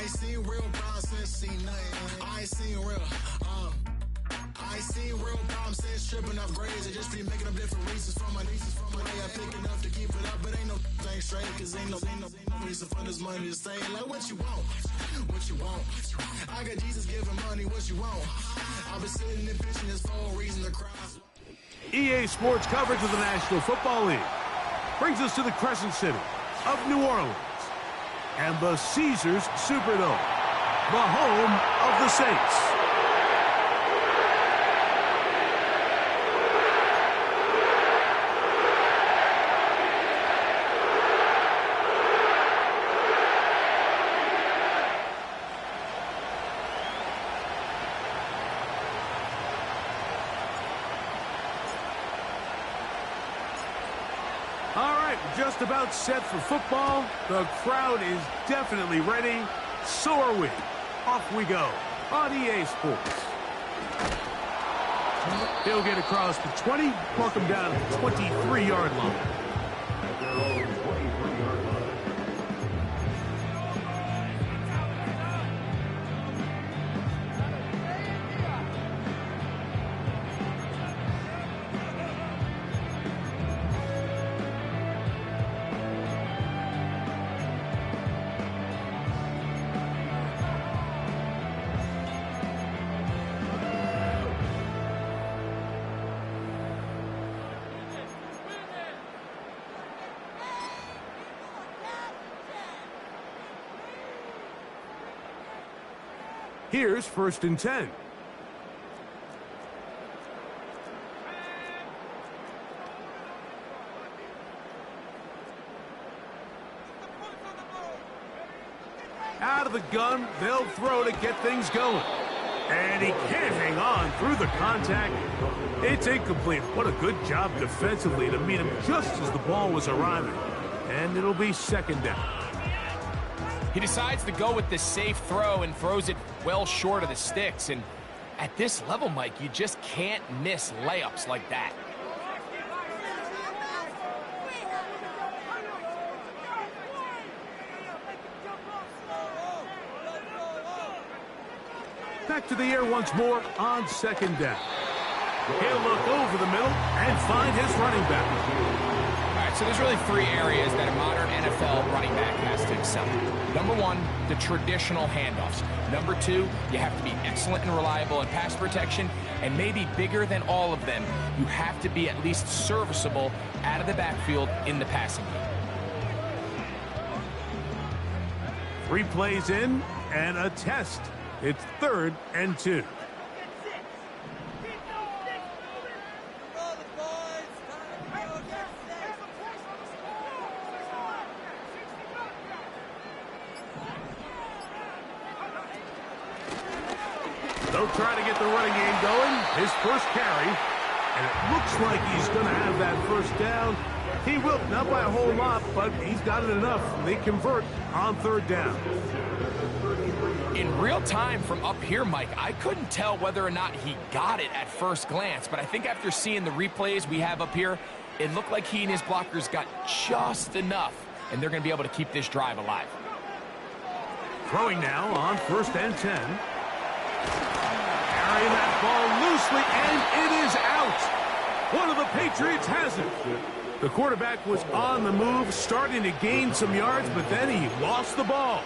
ain't seen real problems since seen nothing. I ain't seen real, I ain't seen real problems since tripping up grades. I just be making up different reasons for my nieces. From my way I pick enough to keep it up, but ain't no thing straight. Cause ain't no reason for this money to stay. Like what you want, what you want. I got Jesus giving money, what you want. I've been sitting and pitching this for a reason to cry. EA Sports coverage of the National Football League brings us to the Crescent City of New Orleans and the Caesars Superdome, the home of the Saints. Just about set for football. The crowd is definitely ready. So are we. Off we go on EA Sports. He'll get across the 20, mark him down at the 23-yard line. Here's 1st and 10. Out of the gun, they'll throw to get things going. And he can't hang on through the contact. It's incomplete. What a good job defensively to meet him just as the ball was arriving. And it'll be 2nd down. He decides to go with the safe throw and throws it well short of the sticks. And at this level, Mike, you just can't miss layups like that. Back to the air once more on 2nd down. He'll look over the middle and find his running back. So there's really 3 areas that a modern NFL running back has to excel in. Number 1, the traditional handoffs. Number 2, you have to be excellent and reliable in pass protection. And maybe bigger than all of them, you have to be at least serviceable out of the backfield in the passing game. 3 plays in and a test. It's 3rd and 2. They'll try to get the running game going. His first carry. And it looks like he's going to have that 1st down. He will, not by a whole lot, but he's got it enough. They convert on 3rd down. In real time from up here, Mike, I couldn't tell whether or not he got it at first glance. But I think after seeing the replays we have up here, it looked like he and his blockers got just enough. And they're going to be able to keep this drive alive. Throwing now on 1st and 10. Carrying that ball loosely, and it is out. One of the Patriots has it. The quarterback was on the move, starting to gain some yards, but then he lost the ball.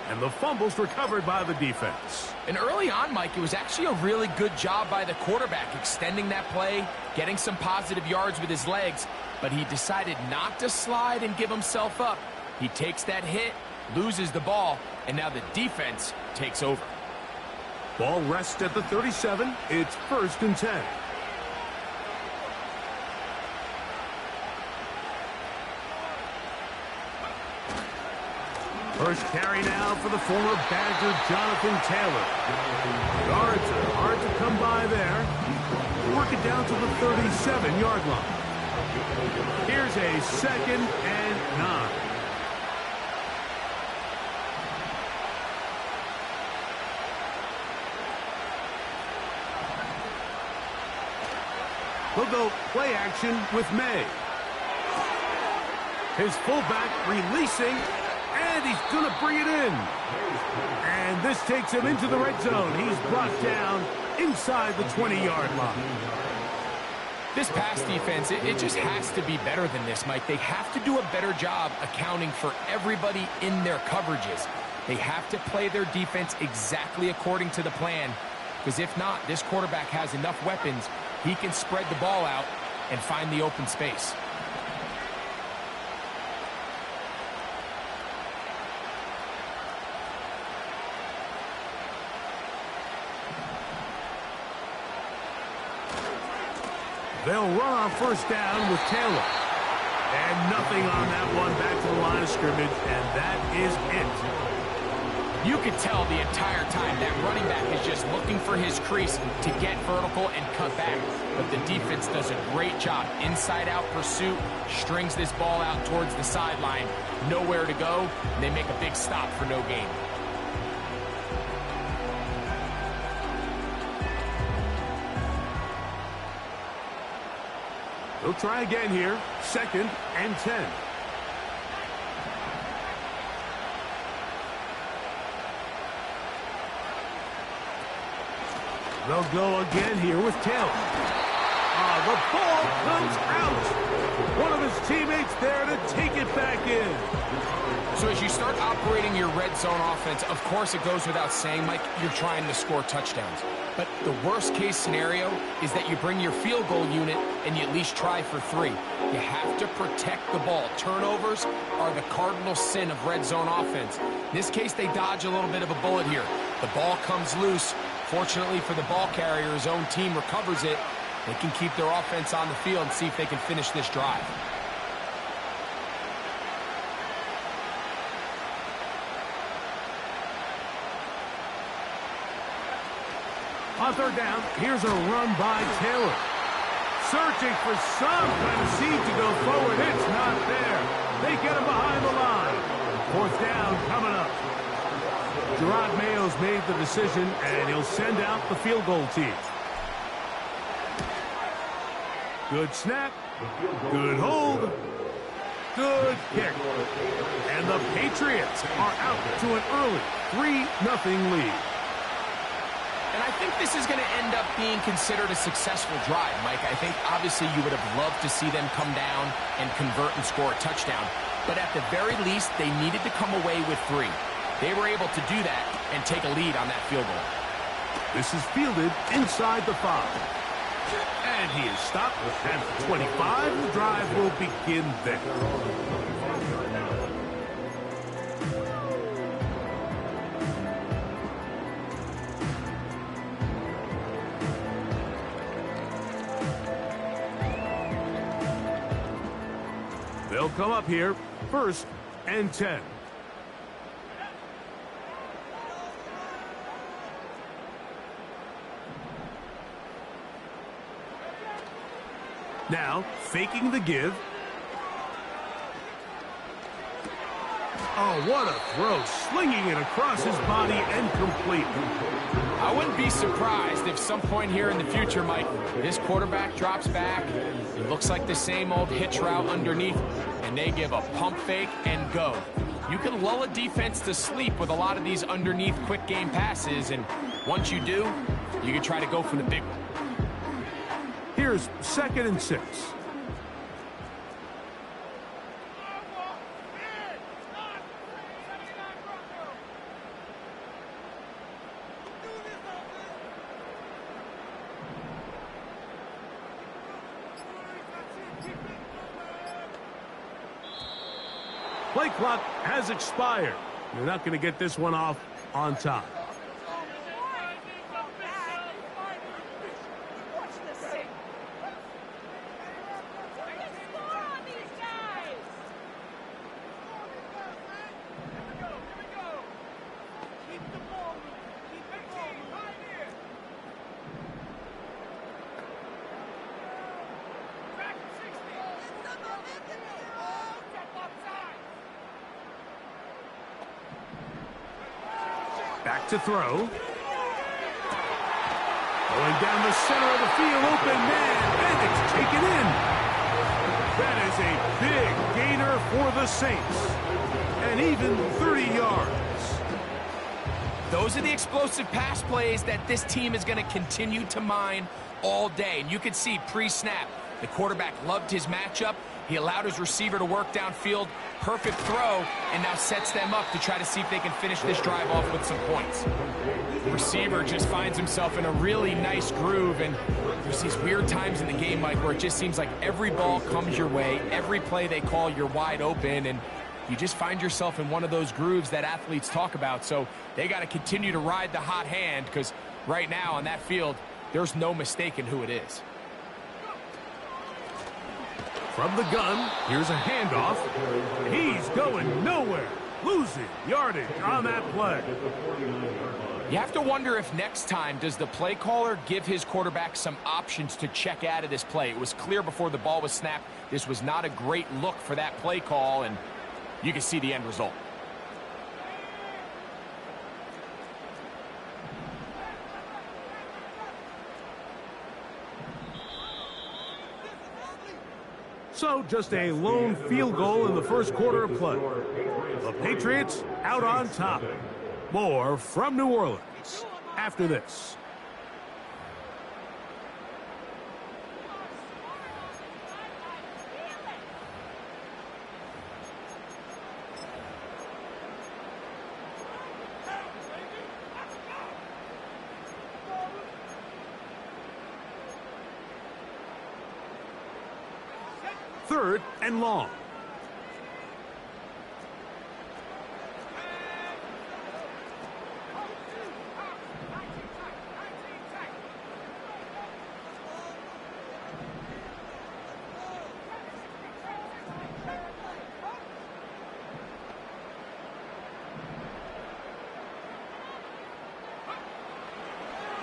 And the fumble's recovered by the defense. And early on, Mike, it was actually a really good job by the quarterback, extending that play, getting some positive yards with his legs. But he decided not to slide and give himself up. He takes that hit, loses the ball, and now the defense takes over. Ball rests at the 37. It's 1st and 10. First carry now for the former Badger Jonathan Taylor. Yards are hard to come by there. Work it down to the 37-yard line. Here's a 2nd and 9. We'll go play action with May. His fullback releasing, and and he's going to bring it in. And this takes him into the red zone. He's brought down inside the 20-yard line. This pass defense, it just has to be better than this, Mike. They have to do a better job accounting for everybody in their coverages. They have to play their defense exactly according to the plan, because if not, this quarterback has enough weapons, he can spread the ball out and find the open space. They'll run on first down with Taylor. And nothing on that one, back to the line of scrimmage, and that is it. You could tell the entire time that running back is just looking for his crease to get vertical and cut back. But the defense does a great job. Inside-out pursuit, strings this ball out towards the sideline. Nowhere to go, and they make a big stop for no gain. They'll try again here. 2nd and 10. They'll go again here with Taylor. The ball comes out. One of his teammates there to take it back in. So as you start operating your red zone offense, of course it goes without saying, Mike, you're trying to score touchdowns. But the worst case scenario is that you bring your field goal unit and you at least try for 3. You have to protect the ball. Turnovers are the cardinal sin of red zone offense. In this case, they dodge a little bit of a bullet here. The ball comes loose. Fortunately for the ball carrier, his own team recovers it. They can keep their offense on the field and see if they can finish this drive. On third down, here's a run by Taylor. Searching for some kind of seed to go forward. It's not there. They get him behind the line. 4th down coming up. Gerard Mayo's made the decision, and he'll send out the field goal team. Good snap. Good hold. Good kick. And the Patriots are out to an early 3-0 lead. And I think this is going to end up being considered a successful drive, Mike. I think obviously you would have loved to see them come down and convert and score a touchdown. But at the very least, they needed to come away with 3. They were able to do that and take a lead on that field goal. This is fielded inside the 5. And he is stopped at the 25. The drive will begin there. They'll come up here, 1st and 10. Now, faking the give. Oh, what a throw. Slinging it across his body and complete. I wouldn't be surprised if some point here in the future, Mike, this quarterback drops back. It looks like the same old hitch route underneath, and they give a pump fake and go. You can lull a defense to sleep with a lot of these underneath quick game passes, and once you do, you can try to go for the big one. Here's 2nd and 6. Play clock has expired. You're not going to get this one off on time. Back to throw. Going down the center of the field, open man, and it's taken in. That is a big gainer for the Saints. and even 30 yards. Those are the explosive pass plays that this team is going to continue to mine all day. And you can see pre-snap, the quarterback loved his matchup. He allowed his receiver to work downfield. Perfect throw, and now sets them up to try to see if they can finish this drive off with some points. The receiver just finds himself in a really nice groove, and there's these weird times in the game, Mike, where it just seems like every ball comes your way, every play they call, you're wide open, and you just find yourself in one of those grooves that athletes talk about. So they got to continue to ride the hot hand, because right now on that field, there's no mistaking who it is. From the gun, here's a handoff. He's going nowhere. Losing yardage on that play. You have to wonder if next time, does the play caller give his quarterback some options to check out of this play? It was clear before the ball was snapped, this was not a great look for that play call, and you can see the end result. So just a lone field goal in the first quarter of play. The Patriots out on top. More from New Orleans after this. Third and long.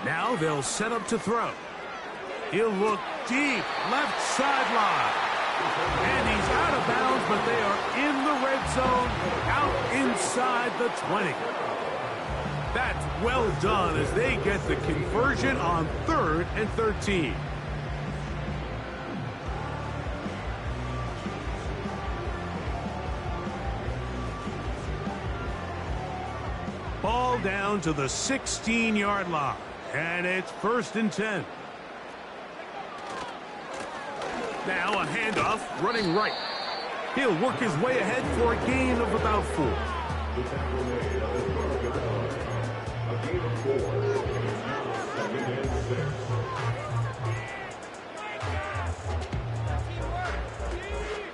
Now they'll set up to throw. He'll look deep, left sideline. And he's out of bounds, but they are in the red zone, out inside the 20. That's well done as they get the conversion on 3rd and 13. Ball down to the 16-yard line, and it's 1st and 10. Now a handoff, running right. He'll work his way ahead for a gain of about 4.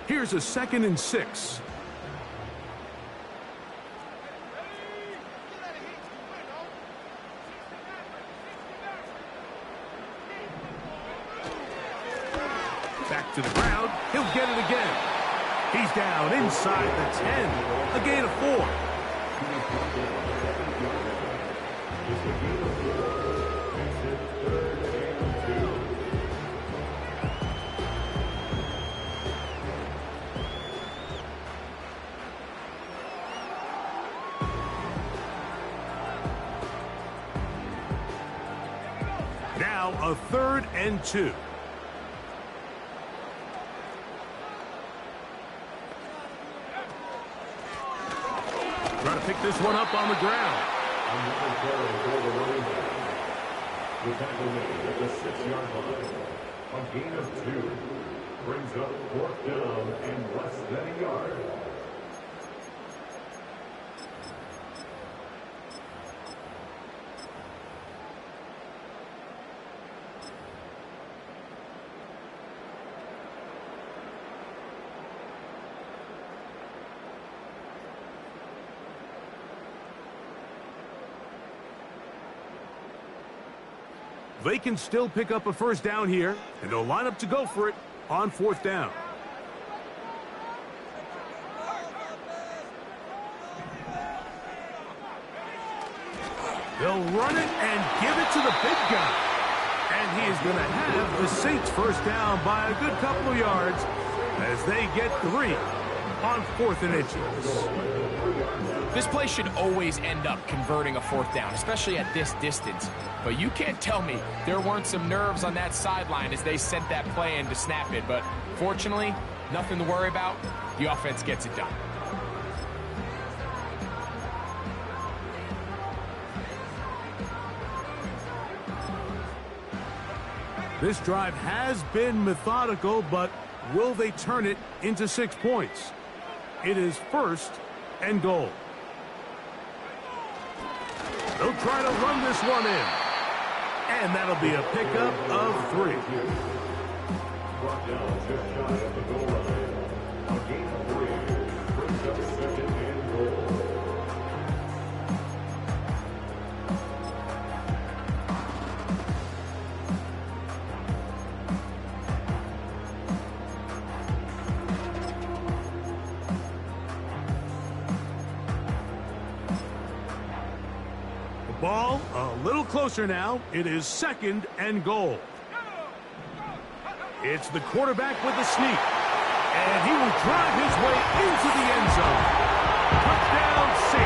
Here's a 2nd and 6. Back to the ground. He'll get it again. He's down inside the 10. A gain of 4. Now a 3rd and 2. Trying to pick this one up on the ground. The tackle made at the 6-yard line. A gain of 2 brings up 4th down and less than a yard. They can still pick up a 1st down here, and they'll line up to go for it on 4th down. They'll run it and give it to the big guy. And he is going to have the Saints 1st down by a good couple of yards as they get 3 on 4th and inches. This play should always end up converting a 4th down, especially at this distance. But you can't tell me there weren't some nerves on that sideline as they sent that play in to snap it. But fortunately, nothing to worry about. The offense gets it done. This drive has been methodical, but will they turn it into 6 points? It is 1st and goal. They'll try to run this one in. And that'll be a pickup of 3. Brought down just shy of the goal line. A gain of 3 brings up 2nd and goal. Ball a little closer now. It is 2nd and goal. It's the quarterback with the sneak. And he will drive his way into the end zone. Touchdown 6.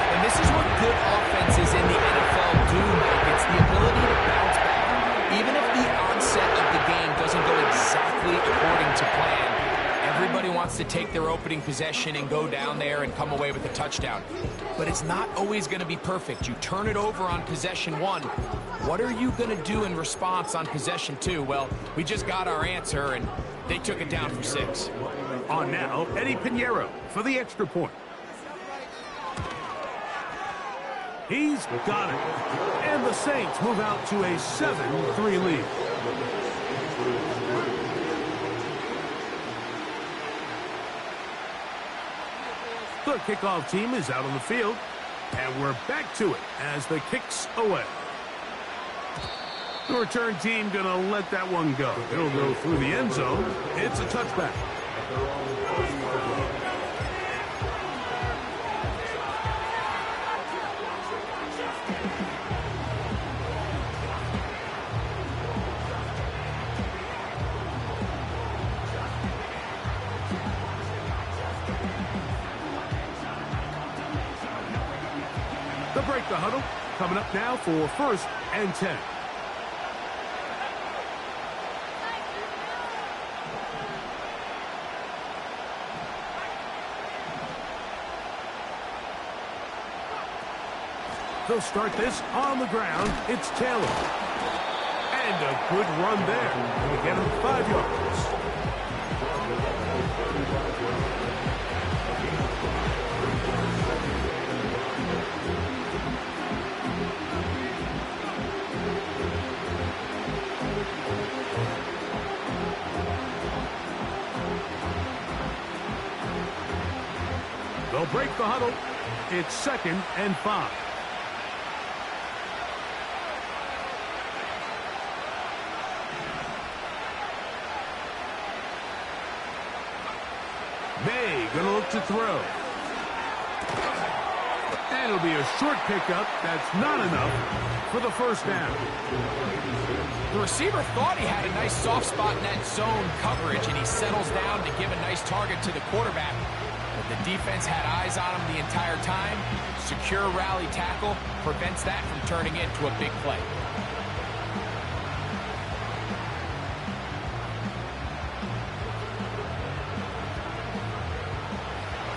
And this is what good offenses in the NFL do, Mike. It's the ability to bounce back. Even if the onset of the game doesn't go exactly according to plan, everybody wants to take their opening possession and go down there and come away with a touchdown. But it's not always going to be perfect. You turn it over on possession 1. What are you going to do in response on possession 2? Well, we just got our answer, and they took it down for 6. On now, Eddie Pinheiro for the extra point. He's got it. And the Saints move out to a 7-3 lead. The kickoff team is out on the field, and we're back to it as the kick's away. The return team going to let that one go. It'll go through the end zone. It's a touchback. They'll break the huddle. Coming up now for 1st and 10. They'll start this on the ground. It's Taylor. And a good run there. Going to get him 5 yards. They'll break the huddle. It's 2nd and 5. May gonna look to throw. And it'll be a short pickup. That's not enough for the 1st down. The receiver thought he had a nice soft spot in that zone coverage, and he settles down to give a nice target to the quarterback. But the defense had eyes on him the entire time. Secure rally tackle prevents that from turning into a big play.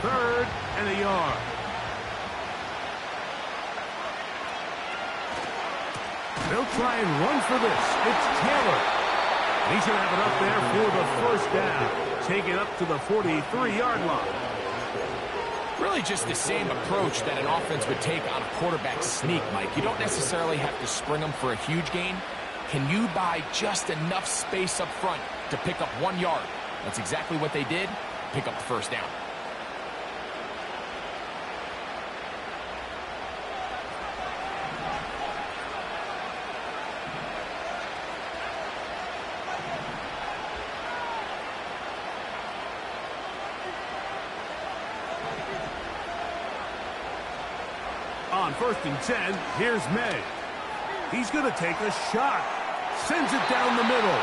Third and a yard. They'll try and run for this. It's Taylor. He should have it up there for the 1st down. Take it up to the 43-yard line. Really just the same approach that an offense would take on a quarterback sneak, Mike. You don't necessarily have to spring them for a huge gain. Can you buy just enough space up front to pick up 1 yard? That's exactly what they did. Pick up the 1st down. On 1st and 10, here's May. He's going to take a shot. Sends it down the middle.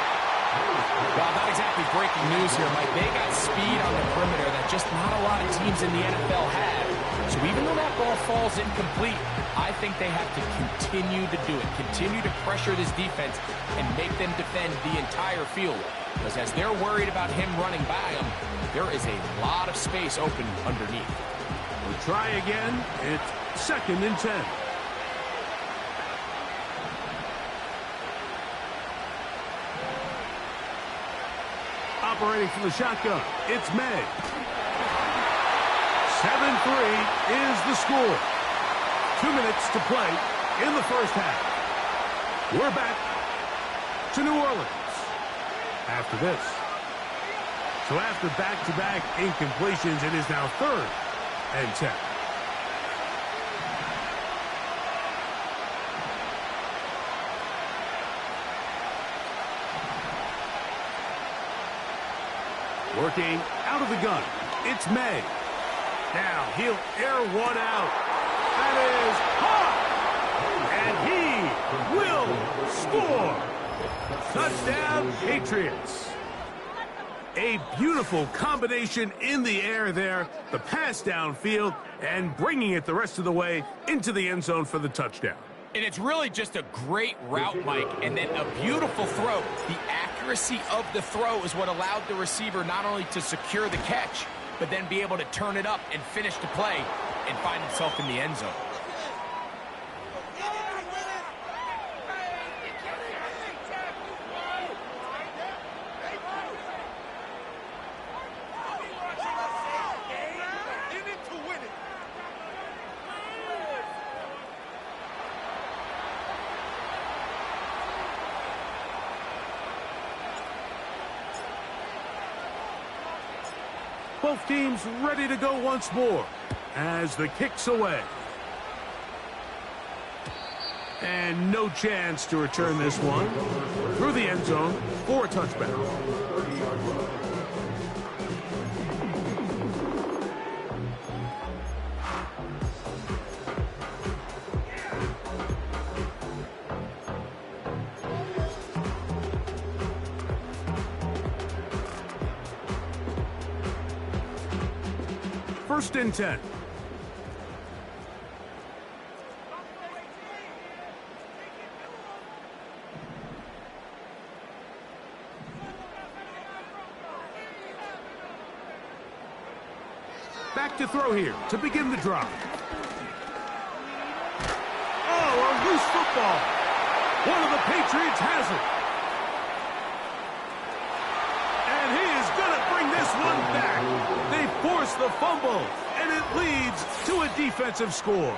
Well, not exactly breaking news here, Mike. They got speed on the perimeter that just not a lot of teams in the NFL have. So even though that ball falls incomplete, I think they have to continue to do it. Continue to pressure this defense and make them defend the entire field. Because as they're worried about him running by them, there is a lot of space open underneath. We'll try again. It's 2nd and 10. Operating from the shotgun, it's May. 7-3 is the score. 2 minutes to play in the first half. We're back to New Orleans after this. So after back-to-back incompletions, it is now 3rd and 10. Working out of the gun, it's May. Now he'll air one out. That is hot. And he will score. Touchdown, Patriots. A beautiful combination in the air there. The pass downfield and bringing it the rest of the way into the end zone for the touchdown. And it's really just a great route, Mike, and then a beautiful throw. The accuracy of the throw is what allowed the receiver not only to secure the catch, but then be able to turn it up and finish the play and find himself in the end zone. Both teams ready to go once more as the kick's away. And no chance to return this one through the end zone for a touchback. First and 10. Back to throw here to begin the drive. Oh, a loose football. One of the Patriots has it. And he is going to bring this one back. They force the fumble, and it leads to a defensive score.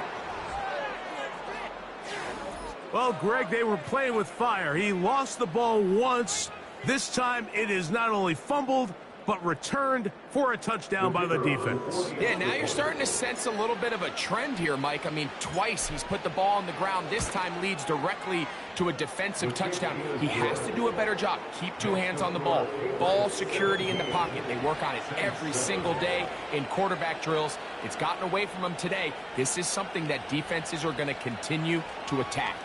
Well, Greg, they were playing with fire. He lost the ball once. This time it is not only fumbled, but returned for a touchdown by the defense. Yeah, now you're starting to sense a little bit of a trend here, Mike. I mean, twice he's put the ball on the ground. This time leads directly to a defensive touchdown. He has to do a better job. Keep 2 hands on the ball. Ball security in the pocket. They work on it every single day in quarterback drills. It's gotten away from him today. This is something that defenses are going to continue to attack.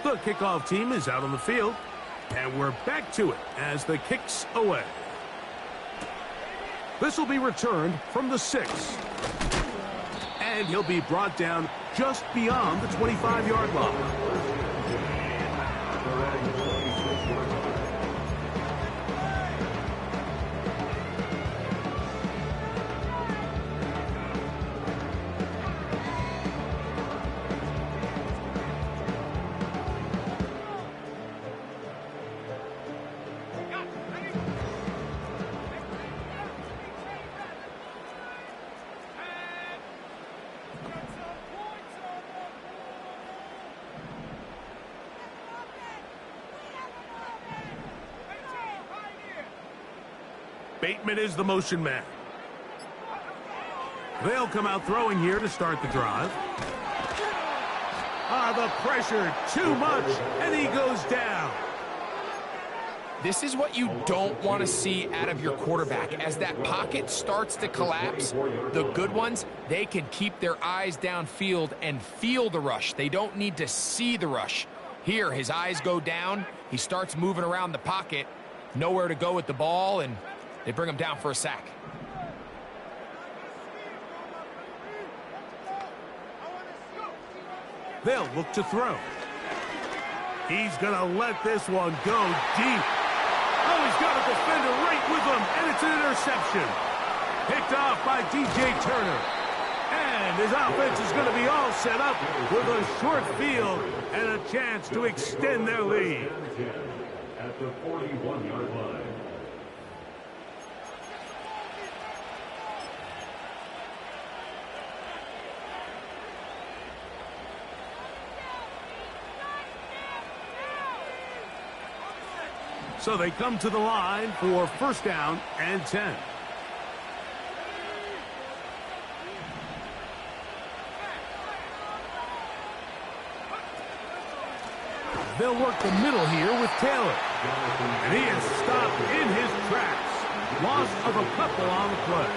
The kickoff team is out on the field, and we're back to it as the kick's away. This will be returned from the 6. And he'll be brought down just beyond the 25-yard line. Bateman is the motion man. They'll come out throwing here to start the drive. The pressure, too much, and he goes down. This is what you don't want to see out of your quarterback. As that pocket starts to collapse, the good ones, they can keep their eyes downfield and feel the rush. They don't need to see the rush. Here, his eyes go down. He starts moving around the pocket. Nowhere to go with the ball, and they bring him down for a sack. They'll look to throw. He's going to let this one go deep. Oh, he's got a defender right with him, and it's an interception. Picked off by DJ Turner. And his offense is going to be all set up with a short field and a chance to extend their lead. At the 41-yard line. So they come to the line for first down and 10. They'll work the middle here with Taylor. And he is stopped in his tracks. Loss of a couple on the play.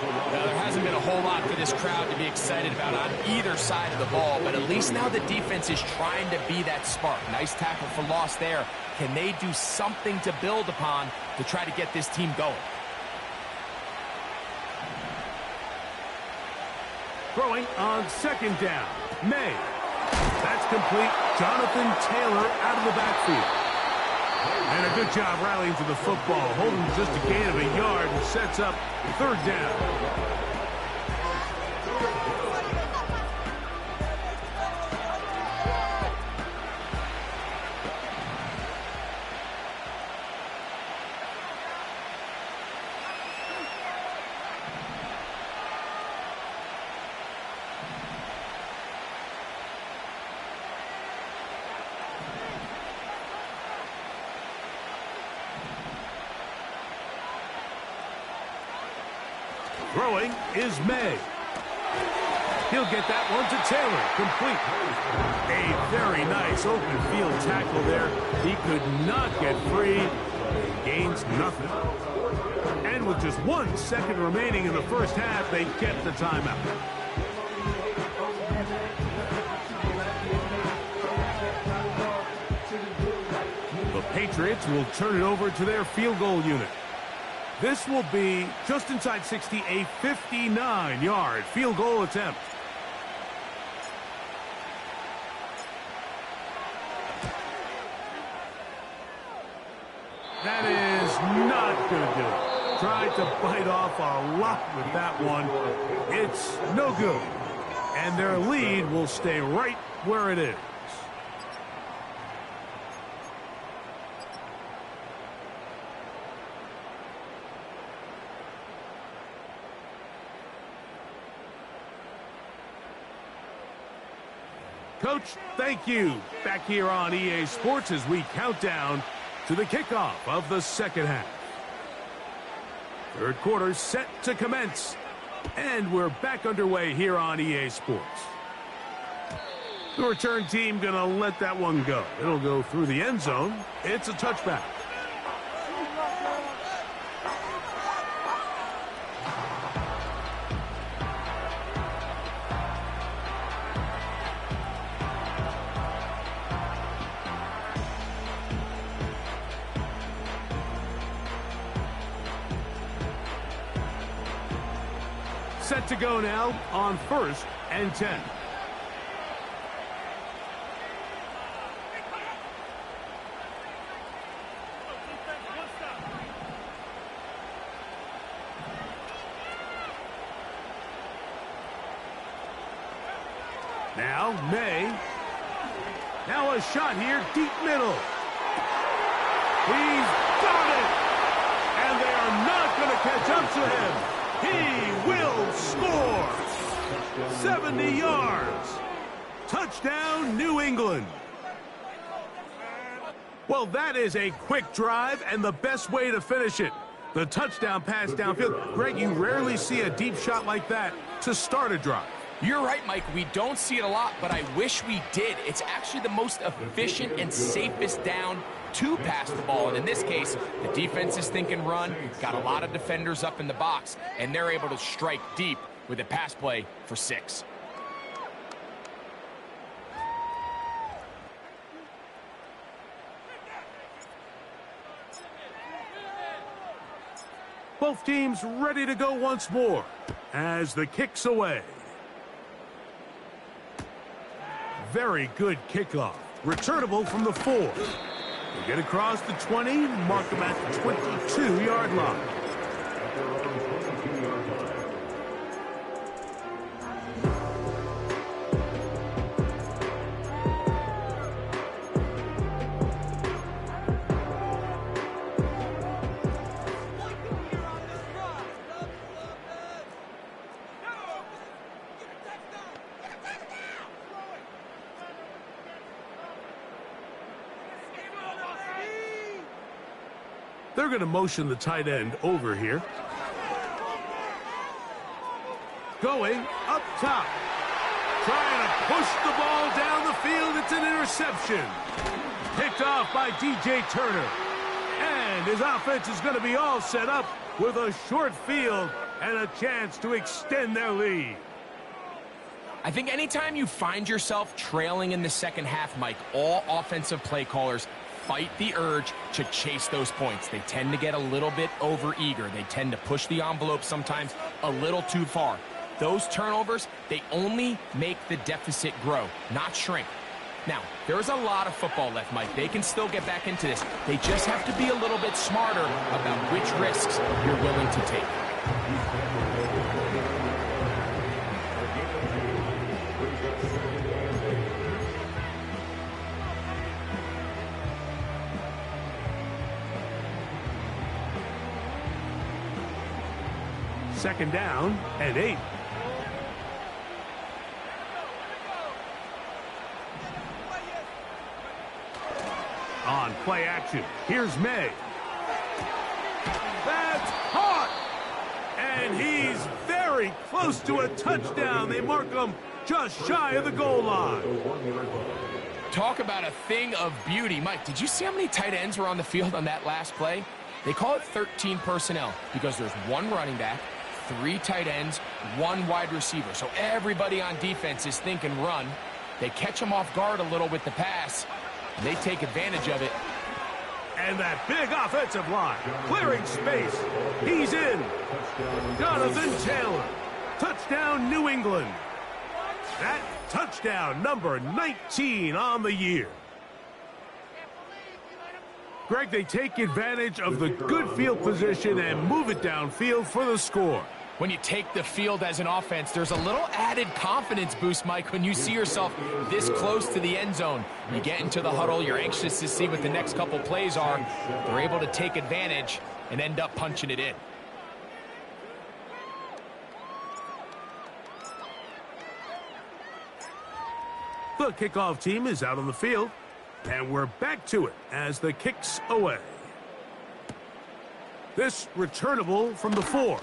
Now, there hasn't been a whole lot for this crowd to be excited about on either side of the ball, but at least now the defense is trying to be that spark. Nice tackle for loss there. Can they do something to build upon to try to get this team going? Throwing on second down. May. That's complete. Jonathan Taylor out of the backfield. And a good job rallying to the football, holding just a gain of a yard and sets up third down. Throwing is May. He'll get that one to Taylor, complete. A very nice open field tackle there. He could not get free. Gains nothing. And with just 1 second remaining in the first half, they kept the timeout. The Patriots will turn it over to their field goal unit. This will be just inside 60, a 59-yard field goal attempt. That is not going to do it. Tried to bite off a lot with that one. It's no good. And their lead will stay right where it is. Coach, thank you. Back here on EA Sports as we count down to the kickoff of the second half. Third quarter set to commence. And we're back underway here on EA Sports. The return team going to let that one go. It'll go through the end zone. It's a touchback. Set to go now on first and 10. Now May. Now a shot here, deep middle. He's got it! And they are not going to catch up to him. He will score! 70 yards. Touchdown, New England. Well, that is a quick drive and the best way to finish it. The touchdown pass downfield. Greg, you rarely see a deep shot like that to start a drive. You're right, Mike. We don't see it a lot, but I wish we did. It's actually the most efficient and safest down to pass the ball. And in this case, the defense is thinking run, got a lot of defenders up in the box, and they're able to strike deep with a pass play for 6. Both teams ready to go once more as the kick's away. Very good kickoff. Returnable from the 4. They get across the 20, mark them at the 22-yard line. They're going to motion the tight end over here. Going up top. Trying to push the ball down the field. It's an interception. Picked off by DJ Turner. And his offense is going to be all set up with a short field and a chance to extend their lead. I think anytime you find yourself trailing in the second half, Mike, all offensive play callers fight the urge to chase those points. They tend to get a little bit overeager. They tend to push the envelope sometimes a little too far. Those turnovers, they only make the deficit grow, not shrink. Now, there is a lot of football left, Mike. They can still get back into this. They just have to be a little bit smarter about which risks you're willing to take. Second down and 8. On play action, here's May. That's caught! And he's very close to a touchdown. They mark him just shy of the goal line. Talk about a thing of beauty. Mike, did you see how many tight ends were on the field on that last play? They call it 13 personnel because there's one running back, 3 tight ends, 1 wide receiver. So everybody on defense is thinking run. They catch them off guard a little with the pass. And they take advantage of it. And that big offensive line, clearing space. He's in. Jonathan Taylor. Touchdown, New England. That touchdown, number 19 on the year. Greg, they take advantage of the good field position and move it downfield for the score. When you take the field as an offense, there's a little added confidence boost, Mike, when you see yourself this close to the end zone. You get into the huddle, you're anxious to see what the next couple plays are. They're able to take advantage and end up punching it in. The kickoff team is out on the field, and we're back to it as the kick's away. This returnable from the 4.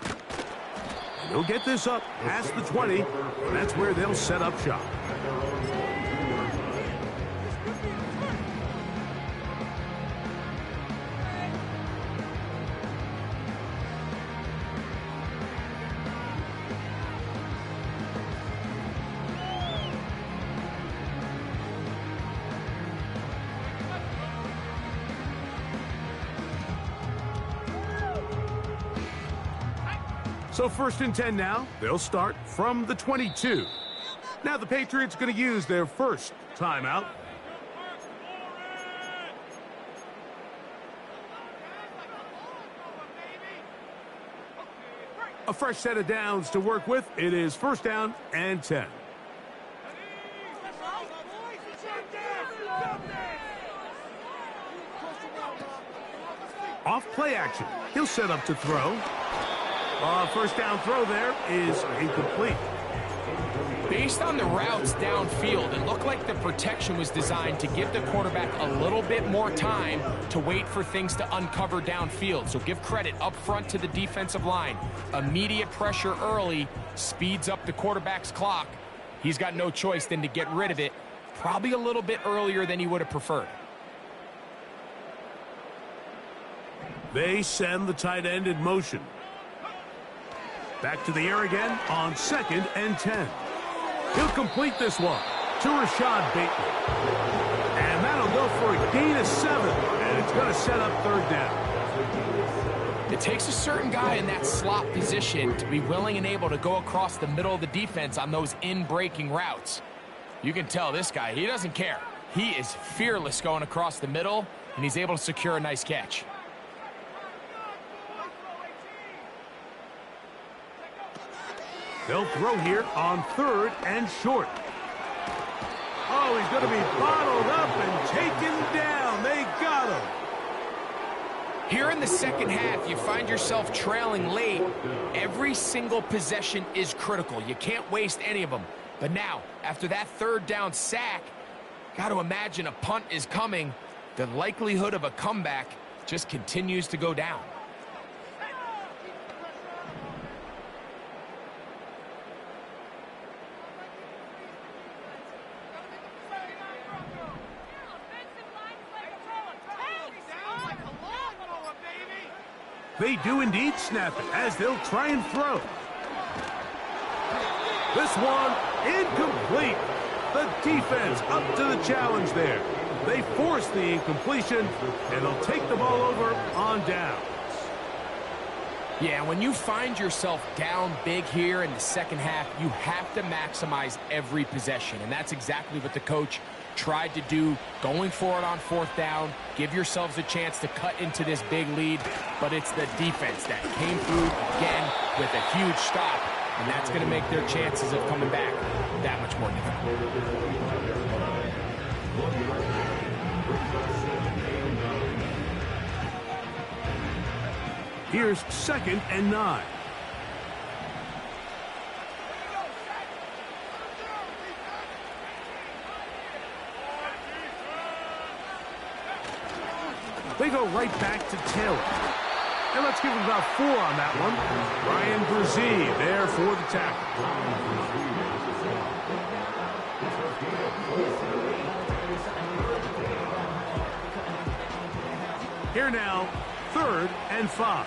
They'll get this up past the 20, and that's where they'll set up shop. So 1st and 10 now. They'll start from the 22. Now the Patriots going to use their first timeout. A fresh set of downs to work with. It is 1st down and 10. Off play action. He'll set up to throw. 1st down throw there is incomplete. Based on the routes downfield, it looked like the protection was designed to give the quarterback a little bit more time to wait for things to uncover downfield. So give credit up front to the defensive line. Immediate pressure early speeds up the quarterback's clock. He's got no choice than to get rid of it, probably a little bit earlier than he would have preferred. They send the tight end in motion. Back to the air again on 2nd and 10. He'll complete this one to Rashad Bateman. And that'll go for a gain of 7, and it's going to set up 3rd down. It takes a certain guy in that slot position to be willing and able to go across the middle of the defense on those in-breaking routes. You can tell this guy, he doesn't care. He is fearless going across the middle, and he's able to secure a nice catch. They'll throw here on 3rd and short. Oh, he's going to be bottled up and taken down. They got him. Here in the second half, you find yourself trailing late. Every single possession is critical. You can't waste any of them. But now, after that 3rd down sack, got to imagine a punt is coming. The likelihood of a comeback just continues to go down. They do indeed snap it as they'll try and throw. This one incomplete. The defense up to the challenge there. They force the incompletion, and they'll take the ball over on downs. Yeah, when you find yourself down big here in the second half, you have to maximize every possession, and that's exactly what the coach tried to do, going for it on fourth down. Give yourselves a chance to cut into this big lead, but it's the defense that came through again with a huge stop, and that's going to make their chances of coming back that much more difficult. Here's 2nd and 9. They go right back to Taylor. And let's give him about 4 on that one. Ryan Brzee there for the tackle. Here now, 3rd and 5.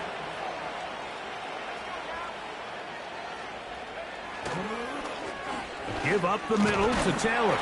Give up the middle to Taylor.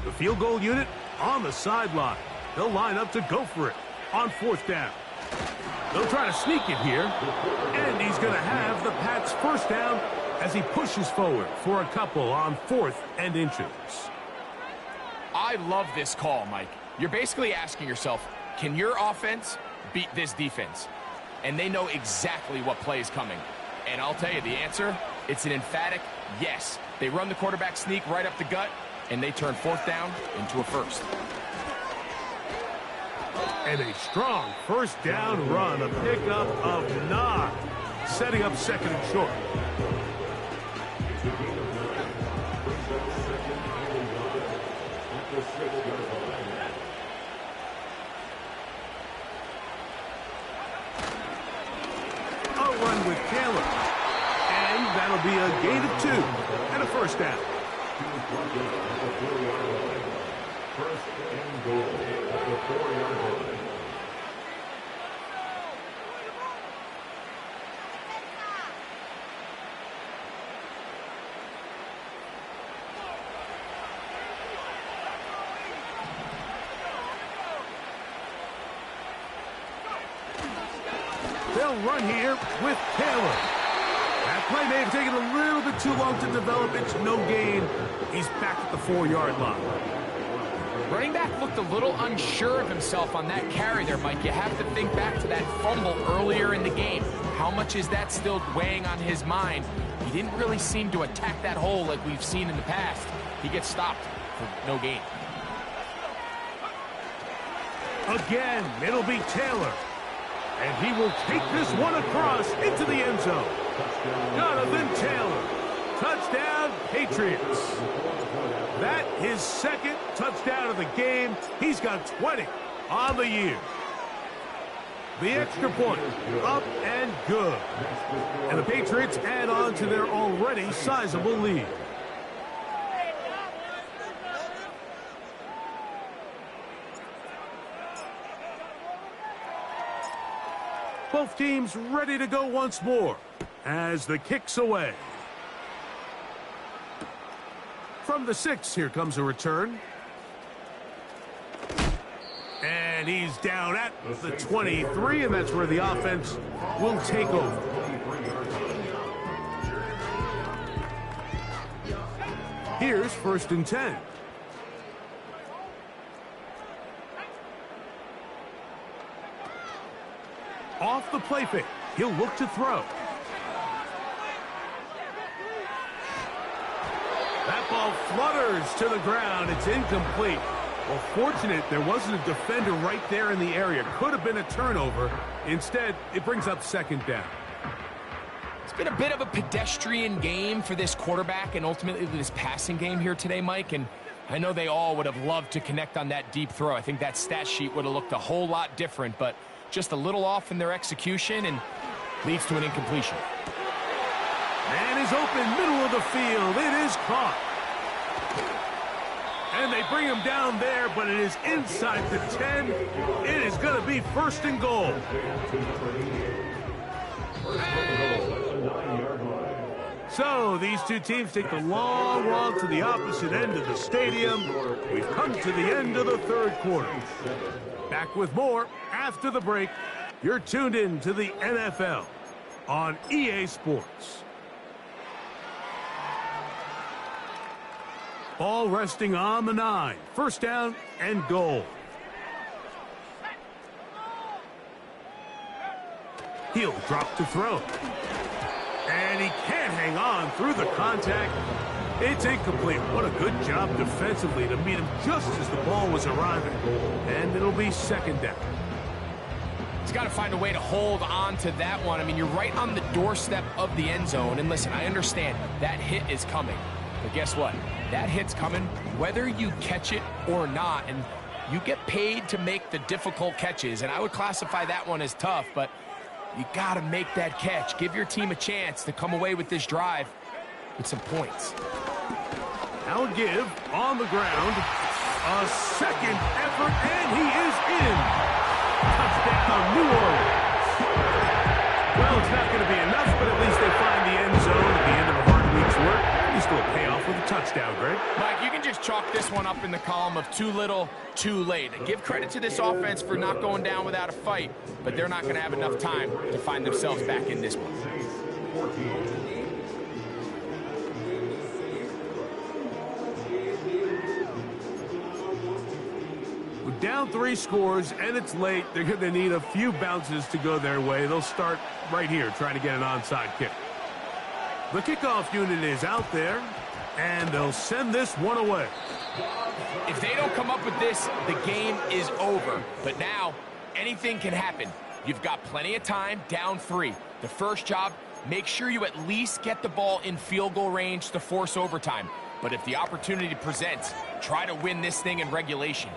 The field goal unit on the sideline. They'll line up to go for it on 4th down. They'll try to sneak it here, and he's going to have the Pats' first down as he pushes forward for a couple on 4th and inches. I love this call, Mike. You're basically asking yourself, can your offense beat this defense? And they know exactly what play is coming. And I'll tell you the answer, it's an emphatic yes. They run the quarterback sneak right up the gut, and they turn 4th down into a first. And a strong first down run, a pickup of 9, setting up 2nd and short. A run with Taylor. And that'll be a gain of 2 and a first down. First and goal at the 4-yard line. They'll run here with Taylor. That play may have taken a little bit too long to develop. It's no gain. He's back at the 4-yard line. Running back looked a little unsure of himself on that carry there, Mike. You have to think back to that fumble earlier in the game. How much is that still weighing on his mind? He didn't really seem to attack that hole like we've seen in the past. He gets stopped for no gain. Again, it'll be Taylor. And he will take this one across into the end zone. Jonathan Taylor. Touchdown, Patriots. That his 2nd touchdown of the game. He's got 20 on the year. The extra point, up and good. And the Patriots add on to their already sizable lead. Both teams ready to go once more as the kick's away. From the 6, here comes a return. And he's down at the 23, and that's where the offense will take over. Here's 1st and 10. Off the play fake, he'll look to throw. ball flutters to the ground. It's incomplete. Well, fortunate there wasn't a defender right there in the area. Could have been a turnover. Instead, it brings up second down. It's been a bit of a pedestrian game for this quarterback and ultimately this passing game here today, Mike. And I know they all would have loved to connect on that deep throw. I think that stat sheet would have looked a whole lot different, but just a little off in their execution and leads to an incompletion. Man is open, middle of the field. It is caught. And they bring him down there, but it is inside the 10. It is going to be first and goal. So these two teams take the long walk to the opposite end of the stadium. We've come to the end of the third quarter. Back with more after the break. You're tuned in to the NFL on EA Sports. Ball resting on the 9. First down and goal. He'll drop to throw. And he can't hang on through the contact. It's incomplete. What a good job defensively to meet him just as the ball was arriving. And it'll be second down. He's got to find a way to hold on to that one. I mean, you're right on the doorstep of the end zone. And listen, I understand that hit is coming. But guess what? That hit's coming whether you catch it or not. And you get paid to make the difficult catches. And I would classify that one as tough, but you got to make that catch. Give your team a chance to come away with this drive with some points. Now give on the ground. A second effort, and he is in. Touchdown, New Orleans. Well, it's not going to be enough, but at least they find the end zone at the end of a hard week's work. At least it'll pay off with a touchdown, Greg. Mike, you can just chalk this one up in the column of too little, too late. Give credit to this offense for not going down without a fight, but they're not going to have enough time to find themselves back in this one. We're down 3 scores, and it's late. They're going to need a few bounces to go their way. They'll start right here trying to get an onside kick. The kickoff unit is out there, and they'll send this one away. If they don't come up with this, the game is over. But now, anything can happen. You've got plenty of time, down 3. The first job, make sure you at least get the ball in field goal range to force overtime. But if the opportunity presents, try to win this thing in regulation.